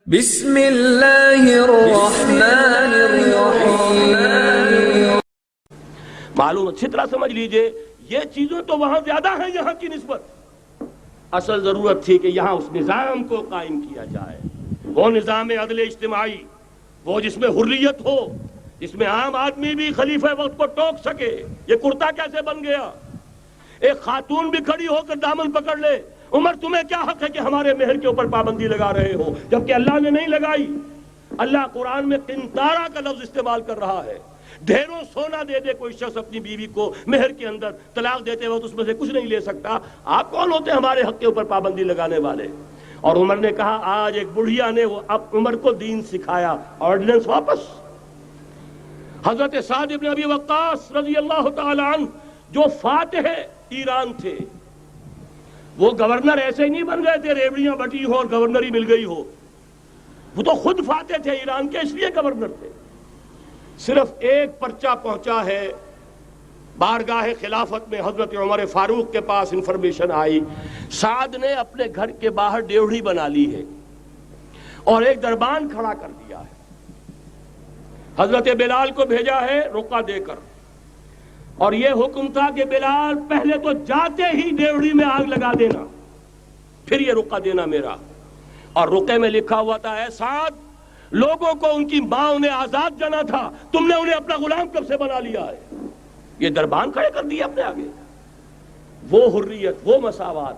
بسم اللہ الرحمن الرحیم۔ معلوم اچھی طرح سمجھ لیجئے، یہ چیزیں تو وہاں زیادہ ہیں یہاں کی نسبت۔ اصل ضرورت تھی کہ یہاں اس نظام کو قائم کیا جائے، وہ نظام عدل اجتماعی، وہ جس میں حریت ہو، جس میں عام آدمی بھی خلیفہ وقت کو ٹوک سکے۔ یہ کرتا کیسے بن گیا؟ ایک خاتون بھی کھڑی ہو کر دامن پکڑ لے، عمر تمہیں کیا حق ہے کہ ہمارے مہر کے اوپر پابندی لگا رہے ہو، جبکہ اللہ نے نہیں لگائی۔ اللہ قرآن میں قنطارہ کا لفظ استعمال کر رہا ہے۔ ڈھیروں سونا دے دے کوئی شخص اپنی بیوی کو مہر کے اندر، طلاق دیتے وقت اس میں سے کچھ نہیں لے سکتا، آپ کون ہوتے ہیں ہمارے حق کے اوپر پابندی لگانے والے؟ اور عمر نے کہا آج ایک بڑھیا نے اب عمر کو دین سکھایا، آرڈیننس واپس۔ حضرت سعد بن ابی وقاص رضی اللہ تعالی عنہ جو فاتح ایران تھے، وہ گورنر ایسے ہی نہیں بن گئے تھے ریوڑیاں بٹی ہو اور گورنری مل گئی ہو، وہ تو خود فاتح تھے ایران کے، اس لیے گورنر تھے۔ صرف ایک پرچہ پہنچا ہے بارگاہ خلافت میں، حضرت عمر فاروق کے پاس انفارمیشن آئی، سعد نے اپنے گھر کے باہر ڈیوڑی بنا لی ہے اور ایک دربان کھڑا کر دیا ہے، حضرت بلال کو بھیجا ہے رقعہ دے کر، اور یہ حکم تھا کہ بلال پہلے تو جاتے ہی ڈیوڑی میں آگ لگا دینا، پھر یہ رقعہ دینا میرا۔ اور رقعے میں لکھا ہوا تھا، اے سعد، لوگوں کو ان کی ماں انہیں آزاد جانا تھا، تم نے انہیں اپنا غلام کب سے بنا لیا ہے؟ یہ دربان کھڑے کر دیا اپنے آگے۔ وہ حریت، وہ مساوات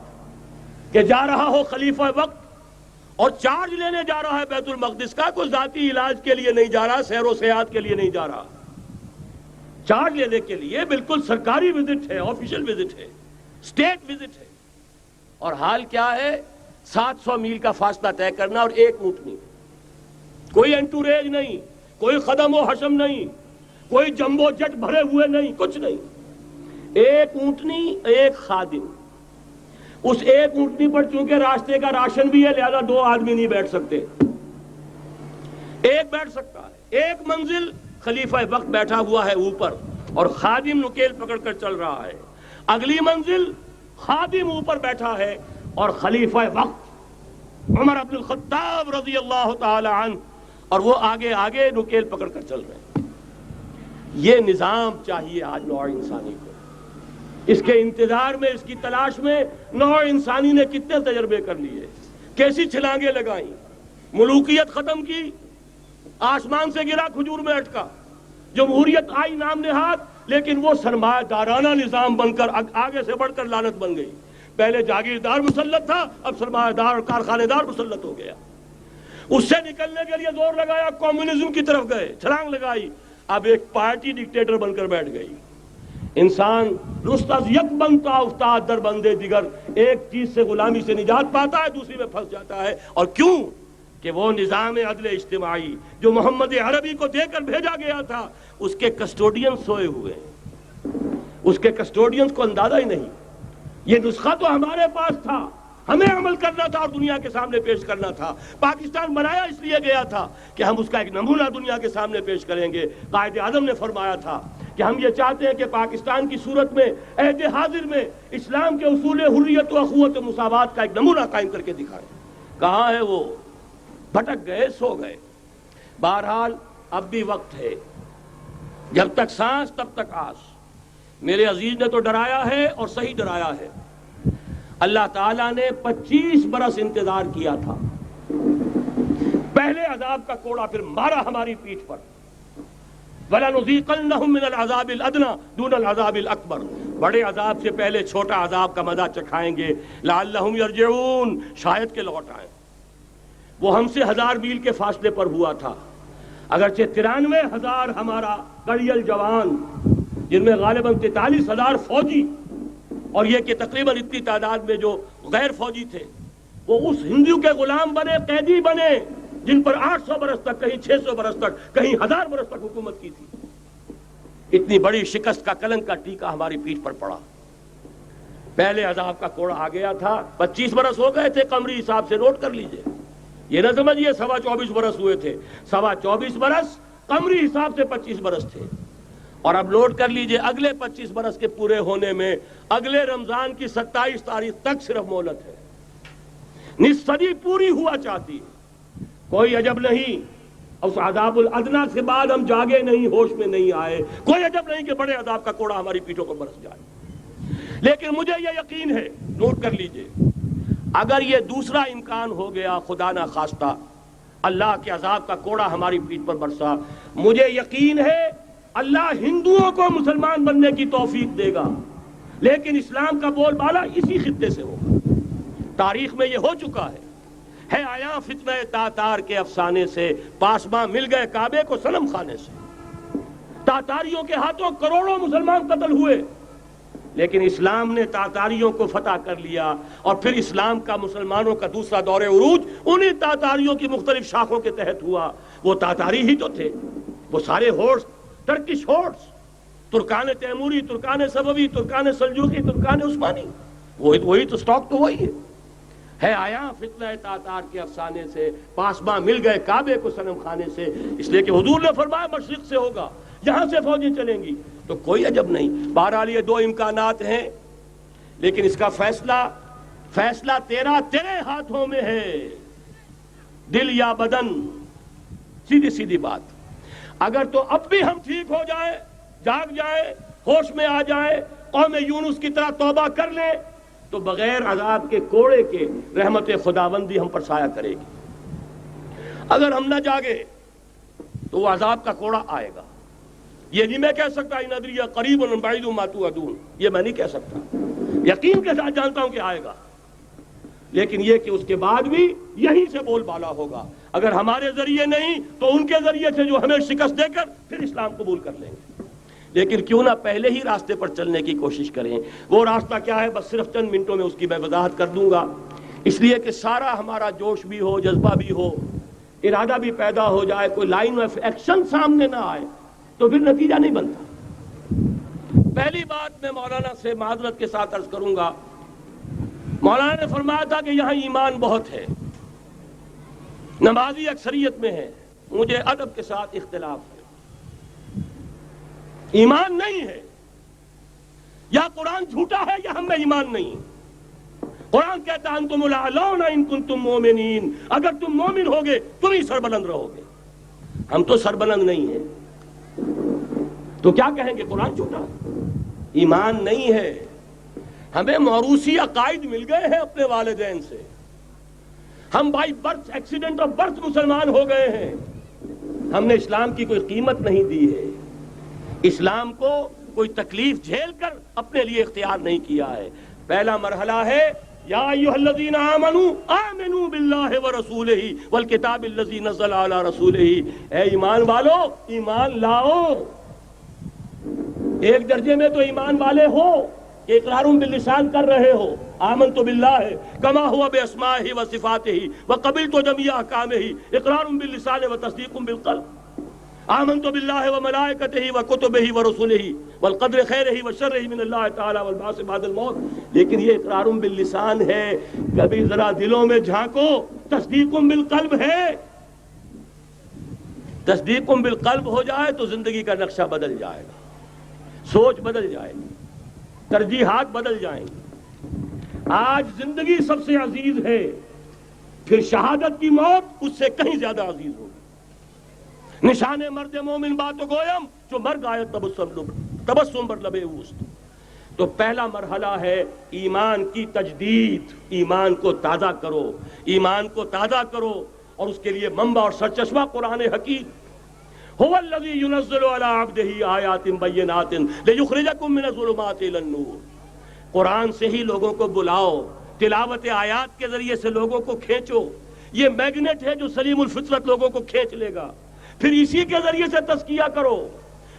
کہ جا رہا ہو خلیفہ وقت اور چارج لینے جا رہا ہے بیت المقدس کا، کوئی ذاتی علاج کے لیے نہیں جا رہا، سیر و سیاحت کے لیے نہیں جا رہا، چارج لینے کے لیے بالکل سرکاری وزٹ ہے، آفیشل وزٹ ہے، اسٹیٹ وزٹ ہے۔ اور حال کیا ہے؟ 700 میل کا فاصلہ طے کرنا اور ایک اونٹنی، کوئی انٹوریج نہیں، کوئی خدم و حشم نہیں، کوئی جمبو جٹ بھرے ہوئے نہیں، کچھ نہیں، ایک اونٹنی ایک خادم۔ اس ایک اونٹنی پر چونکہ راستے کا راشن بھی ہے لہذا 2 آدمی نہیں بیٹھ سکتے، ایک بیٹھ سکتا ہے۔ ایک منزل خلیفہ وقت بیٹھا ہوا ہے اوپر اور خادم نکیل پکڑ کر چل رہا ہے، اگلی منزل خادم اوپر بیٹھا ہے اور خلیفہ وقت عمر بن الخطاب رضی اللہ تعالی عنہ اور وہ آگے آگے نکیل پکڑ کر چل رہے ہیں۔ یہ نظام چاہیے آج نوع انسانی کو۔ اس کے انتظار میں، اس کی تلاش میں نوع انسانی نے کتنے تجربے کر لیے، کیسی چھلانگیں لگائیں، ملوکیت ختم کی، آسمان سے گرا کھجور میں اٹکا، جمہوریت آئی نام نہاد، لیکن وہ سرمایہ دارانہ نظام بن کر آگے سے بڑھ کر لعنت بن گئی۔ پہلے جاگیردار مسلط تھا، اب سرمایہ دار اور کارخانے دار مسلط ہو گیا۔ اس سے نکلنے کے لیے زور لگایا، کمیونزم کی طرف گئے، چھلانگ لگائی، اب ایک پارٹی ڈکٹیٹر بن کر بیٹھ گئی۔ انسان رست از یک بنتا افتاد در بندے دیگر، ایک چیز سے غلامی سے نجات پاتا ہے، دوسری میں پھنس جاتا ہے۔ اور کیوں؟ کہ وہ نظام عدل اجتماعی جو محمد عربی کو دے کر بھیجا گیا تھا، اس کے کسٹوڈین سوئے ہوئے ہیں، اس کے کسٹوڈینز کو اندازہ ہی نہیں۔ یہ نسخہ تو ہمارے پاس تھا، ہمیں عمل کرنا تھا اور دنیا کے سامنے پیش کرنا تھا۔ پاکستان بنایا اس لیے گیا تھا کہ ہم اس کا ایک نمونہ دنیا کے سامنے پیش کریں گے۔ قائد اعظم نے فرمایا تھا کہ ہم یہ چاہتے ہیں کہ پاکستان کی صورت میں عہد حاضر میں اسلام کے اصول حریت و اخوت و مساوات کا ایک نمونہ قائم کر کے دکھائیں۔ کہاں ہے وہ؟ بھٹک گئے، سو گئے۔ بہرحال اب بھی وقت ہے، جب تک سانس تب تک آس۔ میرے عزیز نے تو ڈرایا ہے اور صحیح ڈرایا ہے۔ اللہ تعالیٰ نے 25 برس انتظار کیا تھا، پہلے عذاب کا کوڑا پھر مارا ہماری پیٹھ پر۔ وَلَنُذِيقَنَّهُم مِّنَ الْعَذَابِ الْأَدْنَىٰ دُونَ الْعَذَابِ الْأَكْبَرِ، بڑے عذاب سے پہلے چھوٹا عذاب کا مزہ چکھائیں گے، لَعَلَّهُمْ يَرْجِعُونَ، شاید کہ لوٹ آئیں۔ وہ ہم سے 1000 میل کے فاصلے پر ہوا تھا، اگرچہ 93,000 ہمارا کڑیل جوان، جن میں غالباً 43,000 فوجی، اور یہ کہ تقریباً اتنی تعداد میں جو غیر فوجی تھے، وہ اس ہندو کے غلام بنے، قیدی بنے، جن پر 800 برس تک، کہیں 600 برس تک، کہیں 1000 برس تک حکومت کی تھی۔ اتنی بڑی شکست کا کلنک کا ٹیکہ ہماری پیٹھ پر پڑا۔ پہلے عذاب کا کوڑا آ گیا تھا، 25 برس ہو گئے تھے قمری حساب سے، نوٹ کر لیجئے، یہ نہ سمجھیے 24.25 برس ہوئے تھے، 24.25 برس قمری حساب سے 25 برس تھے۔ اور اب نوٹ کر لیجئے اگلے 25 برس کے پورے ہونے میں اگلے رمضان کی 27 تاریخ تک صرف مہلت ہے، نصف صدی پوری ہوا چاہتی ہے۔ کوئی عجب نہیں اس عذاب الادنا سے بعد ہم جاگے نہیں، ہوش میں نہیں آئے، کوئی عجب نہیں کہ بڑے عذاب کا کوڑا ہماری پیٹھوں پر برس جائے۔ لیکن مجھے یہ یقین ہے، نوٹ کر لیجئے، اگر یہ دوسرا امکان ہو گیا، خدا نہ خواستہ اللہ کے عذاب کا کوڑا ہماری پیٹھ پر برسا، مجھے یقین ہے اللہ ہندوؤں کو مسلمان بننے کی توفیق دے گا، لیکن اسلام کا بول بالا اسی خطے سے ہوگا۔ تاریخ میں یہ ہو چکا ہے آیا فتنہ تاتار کے افسانے سے، پاسباں مل گئے کعبے کو صنم خانے سے، تاتاریوں کے ہاتھوں کروڑوں مسلمان قتل ہوئے، لیکن اسلام نے تاتاریوں کو فتح کر لیا، اور پھر اسلام کا مسلمانوں کا دوسرا دور عروج انہی تاتاریوں کی مختلف شاخوں کے تحت ہوا۔ وہ تاتاری ہی تو تھے، وہ سارے ہورس، ٹرکش ہورس، ترکان تیموری، ترکان صفوی، ترکان سلجوقی، ترکان عثمانی، وہی تو سٹاک تو وہی ہے آیا فتنہ تاتار کے افسانے سے، پاسباں مل گئے کعبے کو صنم خانے سے، اس لیے کہ حضور نے فرمایا مشرق سے ہوگا، یہاں سے فوجیں چلیں گی، تو کوئی عجب نہیں۔ بہرحال یہ دو امکانات ہیں، لیکن اس کا فیصلہ تیرے ہاتھوں میں ہے، دل یا بدن، سیدھی بات۔ اگر تو اب بھی ہم ٹھیک ہو جائیں، جاگ جائیں، ہوش میں آ جائیں، قوم یونس کی طرح توبہ کر لیں، تو بغیر عذاب کے کوڑے کے رحمت خداوندی ہم پر سایہ کرے گی۔ اگر ہم نہ جاگے تو وہ عذاب کا کوڑا آئے گا۔ یہ نہیں میں کہہ سکتا ان ادری قریب بعید ما توعدون، یہ میں نہیں کہہ سکتا، یقین کے ساتھ جانتا ہوں کہ آئے گا، لیکن یہ کہ اس کے بعد بھی یہیں سے بول بالا ہوگا۔ اگر ہمارے ذریعے نہیں تو ان کے ذریعے سے، جو ہمیں شکست دے کر پھر اسلام قبول کر لیں گے۔ لیکن کیوں نہ پہلے ہی راستے پر چلنے کی کوشش کریں۔ وہ راستہ کیا ہے، بس صرف چند منٹوں میں اس کی میں وضاحت کر دوں گا، اس لیے کہ سارا ہمارا جوش بھی ہو، جذبہ بھی ہو، ارادہ بھی پیدا ہو جائے، کوئی لائن آف ایکشن سامنے نہ آئے تو پھر نتیجہ نہیں بنتا۔ پہلی بات میں مولانا سے معذرت کے ساتھ عرض کروں گا، مولانا نے فرمایا تھا کہ یہاں ایمان بہت ہے، نمازی اکثریت میں ہے، مجھے ادب کے ساتھ اختلاف ہے، ایمان نہیں ہے، یا قرآن جھوٹا ہے یا ہم میں ایمان نہیں۔ قرآن کہتا ہے انتم الاعلون ان کنتم مومنین، اگر تم مومن ہوگے تم ہی سربلند رہو گے، ہم تو سربلند نہیں ہیں، تو کیا کہیں گے قرآن جھوٹا؟ ایمان نہیں ہے، ہمیں موروثی عقائد مل گئے ہیں اپنے والدین سے، ہم by birth, accident of birth مسلمان ہو گئے ہیں، ہم نے اسلام کی کوئی قیمت نہیں دی ہے، اسلام کو کوئی تکلیف جھیل کر اپنے لیے اختیار نہیں کیا ہے۔ پہلا مرحلہ ہے یا ایھا الذین آمنوا آمنوا باللہ ورسولہ والکتاب الذی نزل علی رسولہ، اے ایمان والو ایمان لاؤ۔ ایک درجے میں تو ایمان والے ہو کہ اقرار باللسان کر رہے ہو، آمنت باللہ کما ہوا باسمائہ وصفاتہ وقبلت جمیع احکامہ، اقرار باللسان وتصدیق بالقلب۔ آمنت باللہ وملائکتہ وکتبہ ورسلہ والقدر خیرہ وشرہ من اللہ تعالی والبعث بعد الموت، لیکن یہ اقرار باللسان ہے، کبھی ذرا دلوں میں جھانکو، تصدیق بالقلب ہے۔ تصدیق بالقلب ہو جائے تو زندگی کا نقشہ بدل جائے گا، سوچ بدل جائے گی، ترجیحات بدل جائیں گی۔ آج زندگی سب سے عزیز ہے، پھر شہادت کی موت اس سے کہیں زیادہ عزیز ہوگی۔ نشان مرد مومن بات گویم جو مرگ آئے تبسم بر لبے اوست۔ تو پہلا مرحلہ ہے ایمان کی تجدید، ایمان کو تازہ کرو، ایمان کو تازہ کرو، اور اس کے لیے منبع اور سرچشمہ قرآن حکیم۔ هو الذی ينزل علی عبدہ آیات بینات لیخرجکم من الظلمات الی النور۔ قرآن سے ہی لوگوں کو بلاؤ، تلاوت آیات کے ذریعے سے لوگوں کو کھینچو، یہ میگنیٹ ہے جو سلیم الفطرت لوگوں کو کھینچ لے گا، پھر اسی کے ذریعے سے تزکیہ کرو۔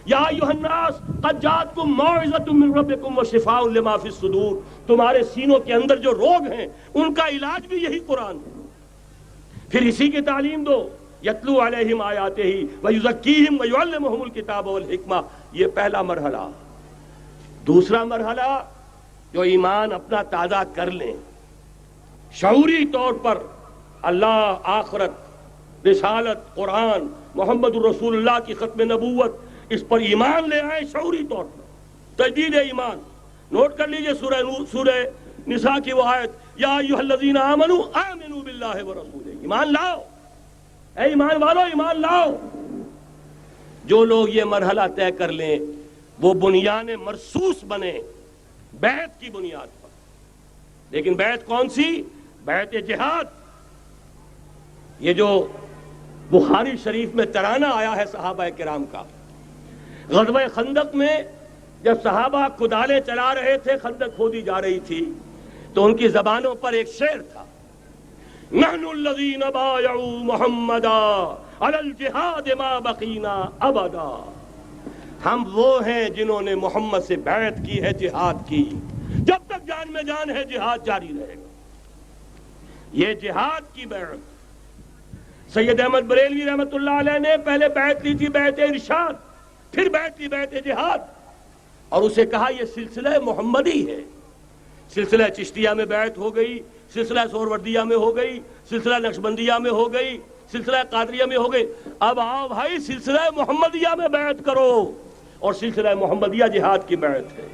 یا ایھا الناس قد جاءتکم موعظۃ من ربکم وشفاء لما فی الصدور، تمہارے سینوں کے اندر جو روگ ہیں ان کا علاج بھی یہی قرآن ہے، پھر اسی کی تعلیم دو۔ یتلو علیہم آیاتہ ویزکیہم ویعلمہم الکتاب والحکمہ، یہ پہلا مرحلہ۔ دوسرا مرحلہ جو ایمان اپنا تازہ کر لیں، شعوری طور پر اللہ، آخرت، رسالت، قرآن، محمد الرسول اللہ کی ختم نبوت، اس پر ایمان لے آئیں شعوری طور پر، تجدید ایمان۔ نوٹ کر لیجئے سورہ نساء کی وہ آیت، یا ایھا الذین آمنوا آمنوا باللہ ورسولہ، ایمان لاؤ۔ اے ایمان والو ایمان لاؤ. جو لوگ یہ مرحلہ طے کر لیں وہ بنیان مرصوص بنے بیعت کی بنیاد پر. لیکن بیعت کون سی؟ بیعت جہاد. یہ جو بخاری شریف میں ترانہ آیا ہے صحابہ کرام کا، غزوہ خندق میں جب صحابہ کدالیں چلا رہے تھے، خندق کھودی جا رہی تھی، تو ان کی زبانوں پر ایک شعر تھا، نحن الذین بایعوا محمدا علی الجہاد ما بقینا ابدا. ہم وہ ہیں جنہوں نے محمد سے بیعت کی ہے جہاد کی، جب تک جان میں جان ہے جہاد جاری رہے گا. یہ جہاد کی بیعت. سید احمد بریلوی رحمۃ اللہ علیہ نے پہلے بیعت لی تھی بیعت ارشاد، پھر بیعت لی بیعت جہاد، اور اسے کہا یہ سلسلہ محمدی ہے. سلسلہ چشتیہ میں بیعت ہو گئی، سلسلہ سہروردیہ میں ہو گئی، سلسلہ نقشبندیہ میں ہو گئی، سلسلہ قادریہ میں ہو گئی. اب آؤ بھائی سلسلہ محمدیہ میں بیعت کرو، اور سلسلہ محمدیہ جہاد کی بیعت ہے.